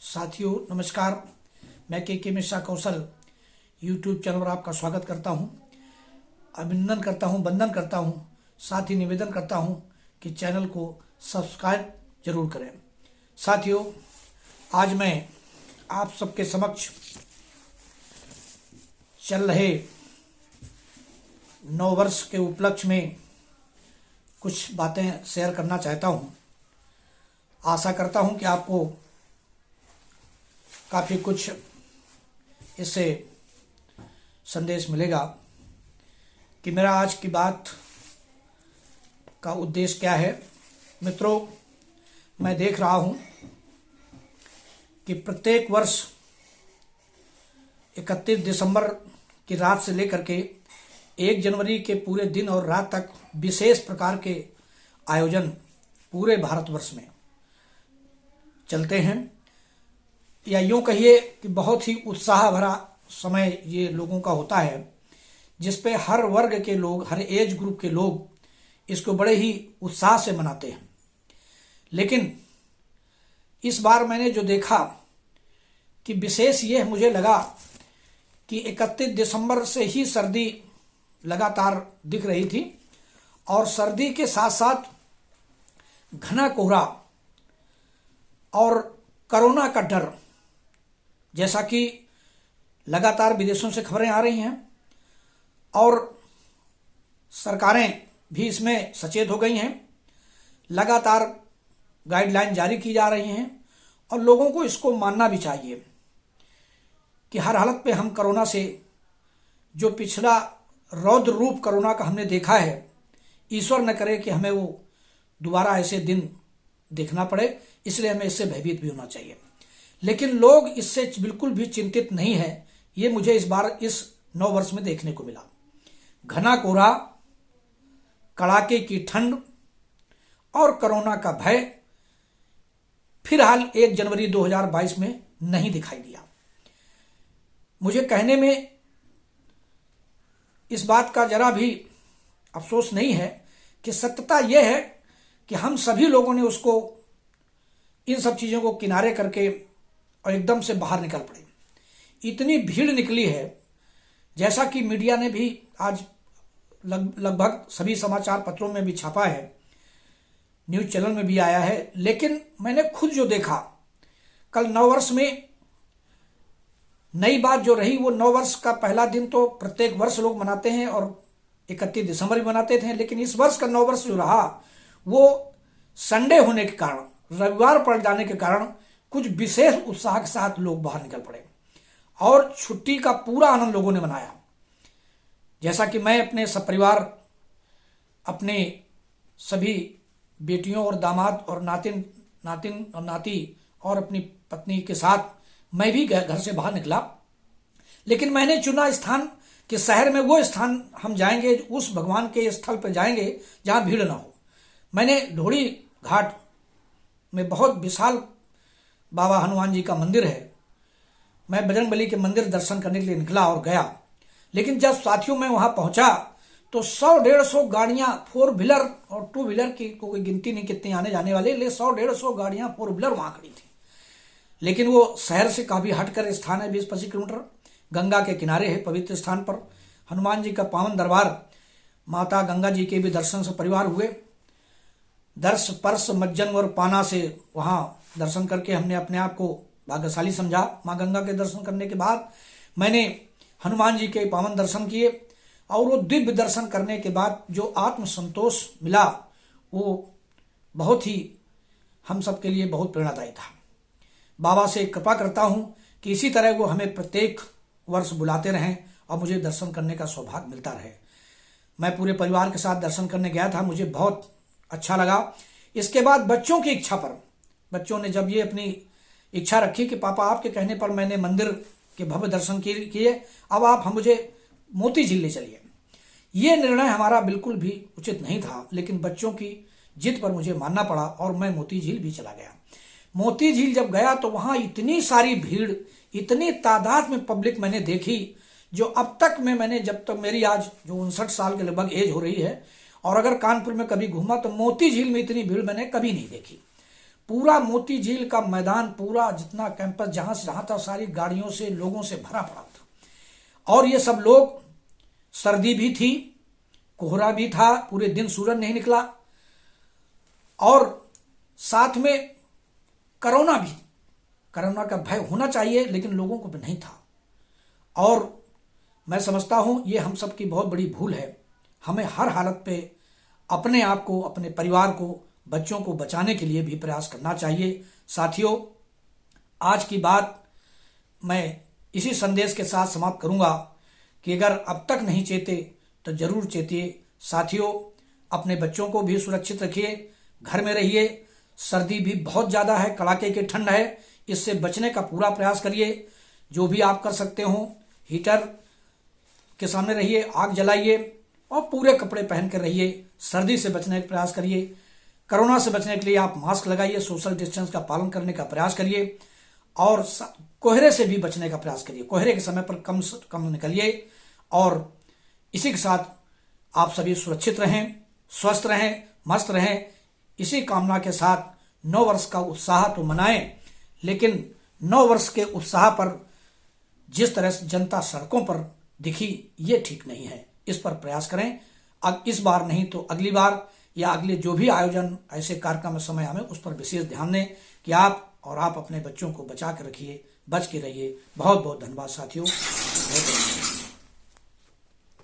साथियों नमस्कार। मैं के मिश्रा कौशल यूट्यूब चैनल पर आपका स्वागत करता हूं। अभिनंदन करता हूं, वंदन करता हूं, साथ ही निवेदन करता हूं कि चैनल को सब्सक्राइब जरूर करें। साथियों, आज मैं आप सबके समक्ष चल रहे नव वर्ष के उपलक्ष्य में कुछ बातें शेयर करना चाहता हूं। आशा करता हूं कि आपको काफ़ी कुछ इससे संदेश मिलेगा कि मेरा आज की बात का उद्देश्य क्या है। मित्रों, मैं देख रहा हूं कि प्रत्येक वर्ष 31 दिसंबर की रात से लेकर के 1 जनवरी के पूरे दिन और रात तक विशेष प्रकार के आयोजन पूरे भारतवर्ष में चलते हैं, या यूं कहिए कि बहुत ही उत्साह भरा समय ये लोगों का होता है, जिसपे हर वर्ग के लोग, हर एज ग्रुप के लोग इसको बड़े ही उत्साह से मनाते हैं। लेकिन इस बार मैंने जो देखा कि विशेष ये मुझे लगा कि 31 दिसंबर से ही सर्दी लगातार दिख रही थी और सर्दी के साथ साथ घना कोहरा और कोरोना का डर, जैसा कि लगातार विदेशों से खबरें आ रही हैं और सरकारें भी इसमें सचेत हो गई हैं। लगातार गाइडलाइन जारी की जा रही हैं और लोगों को इसको मानना भी चाहिए कि हर हालत पे हम कोरोना से, जो पिछला रौद्र रूप कोरोना का हमने देखा है, ईश्वर न करे कि हमें वो दोबारा ऐसे दिन देखना पड़े, इसलिए हमें इससे भयभीत भी होना चाहिए। लेकिन लोग इससे बिल्कुल भी चिंतित नहीं है। ये मुझे इस बार इस नव वर्ष में देखने को मिला। घना कोहरा, कड़ाके की ठंड और कोरोना का भय फिलहाल 1 जनवरी 2022 में नहीं दिखाई दिया। मुझे कहने में इस बात का जरा भी अफसोस नहीं है कि सत्यता यह है कि हम सभी लोगों ने उसको, इन सब चीजों को किनारे करके और एकदम से बाहर निकल पड़े। इतनी भीड़ निकली है, जैसा कि मीडिया ने भी आज लगभग सभी समाचार पत्रों में भी छापा है, न्यूज चैनल में भी आया है। लेकिन मैंने खुद जो देखा कल नववर्ष में, नई बात जो रही वो नववर्ष का पहला दिन तो प्रत्येक वर्ष लोग मनाते हैं और 31 दिसंबर भी मनाते थे, लेकिन इस वर्ष का नववर्ष जो रहा वो संडे होने के कारण, रविवार पड़ जाने के कारण कुछ विशेष उत्साह के साथ लोग बाहर निकल पड़े और छुट्टी का पूरा आनंद लोगों ने मनाया। जैसा कि मैं अपने सपरिवार, अपने सभी बेटियों और दामाद और नातिन और नाती और अपनी पत्नी के साथ मैं भी घर से बाहर निकला। लेकिन मैंने चुना स्थान कि शहर में वो स्थान हम जाएंगे, उस भगवान के स्थल पर जाएंगे जहां भीड़ ना हो। मैंने ढोड़ी घाट में बहुत विशाल बाबा हनुमान जी का मंदिर है, मैं बजरंगबली के मंदिर दर्शन करने के लिए निकला और गया। लेकिन जब साथियों मैं वहां पहुंचा तो 100-150 गाड़ियां 4 व्हीलर और 2 व्हीलर की कोई गिनती नहीं कितने आने जाने वाले, ले 100-150 गाड़ियां 4 व्हीलर वहां खड़ी थी। लेकिन वो शहर से काफी हटकर स्थान है, 20-25 किलोमीटर गंगा के किनारे है। पवित्र स्थान पर हनुमान जी का पावन दरबार, माता गंगा जी के भी दर्शन से परिवार हुए। दर्श पर्श मज्जन और पाना से वहां दर्शन करके हमने अपने आप को भाग्यशाली समझा। मां गंगा के दर्शन करने के बाद मैंने हनुमान जी के पावन दर्शन किए और वो दिव्य दर्शन करने के बाद जो आत्म संतोष मिला वो बहुत ही हम सबके लिए बहुत प्रेरणादायी था। बाबा से कृपा करता हूं कि इसी तरह वो हमें प्रत्येक वर्ष बुलाते रहें और मुझे दर्शन करने का सौभाग्य मिलता रहे। मैं पूरे परिवार के साथ दर्शन करने गया था, मुझे बहुत अच्छा लगा। इसके बाद बच्चों की इच्छा पर, बच्चों ने जब ये अपनी इच्छा रखी कि पापा आपके कहने पर मैंने मंदिर के भव्य दर्शन किए, अब आप हम मुझे मोती झील ले चलिए। ये निर्णय हमारा बिल्कुल भी उचित नहीं था, लेकिन बच्चों की जिद पर मुझे मानना पड़ा और मैं मोती झील भी चला गया। मोती झील जब गया तो वहां इतनी सारी भीड़, इतनी तादाद में पब्लिक मैंने देखी जो अब तक मैंने जब तक मेरी आज जो 59 साल के लगभग एज हो रही है, और अगर कानपुर में कभी घूमा तो मोती झील में इतनी भीड़ मैंने कभी नहीं देखी। पूरा मोती झील का मैदान, पूरा जितना कैंपस जहां से जहां था, सारी गाड़ियों से, लोगों से भरा पड़ा था। और ये सब लोग, सर्दी भी थी, कोहरा भी था, पूरे दिन सूरज नहीं निकला, और साथ में कोरोना भी, कोरोना का भय होना चाहिए लेकिन लोगों को भी नहीं था। और मैं समझता हूं ये हम सब की बहुत बड़ी भूल है। हमें हर हालत पे अपने आप को, अपने परिवार को, बच्चों को बचाने के लिए भी प्रयास करना चाहिए। साथियों, आज की बात मैं इसी संदेश के साथ समाप्त करूंगा कि अगर अब तक नहीं चेते तो जरूर चेतिए। साथियों, अपने बच्चों को भी सुरक्षित रखिए, घर में रहिए। सर्दी भी बहुत ज्यादा है, कड़ाके की ठंड है, इससे बचने का पूरा प्रयास करिए। जो भी आप कर सकते हो, हीटर के सामने रहिए, आग जलाइए और पूरे कपड़े पहन कर रहिए। सर्दी से बचने का प्रयास करिए। कोरोना से बचने के लिए आप मास्क लगाइए, सोशल डिस्टेंस का पालन करने का प्रयास करिए और कोहरे से भी बचने का प्रयास करिए। कोहरे के समय पर कम से कम निकलिए। और इसी के साथ आप सभी सुरक्षित रहें, स्वस्थ रहें, मस्त रहें। इसी कामना के साथ 9 वर्ष का उत्साह तो मनाएं, लेकिन 9 वर्ष के उत्साह पर जिस तरह से जनता सड़कों पर दिखी, ये ठीक नहीं है। इस पर प्रयास करें। अब इस बार नहीं तो अगली बार या अगले जो भी आयोजन, ऐसे कार्यक्रम में समय हमें उस पर विशेष ध्यान दें कि आप और आप अपने बच्चों को बचा कर रखिए, बच के रहिए। बहुत बहुत धन्यवाद साथियों।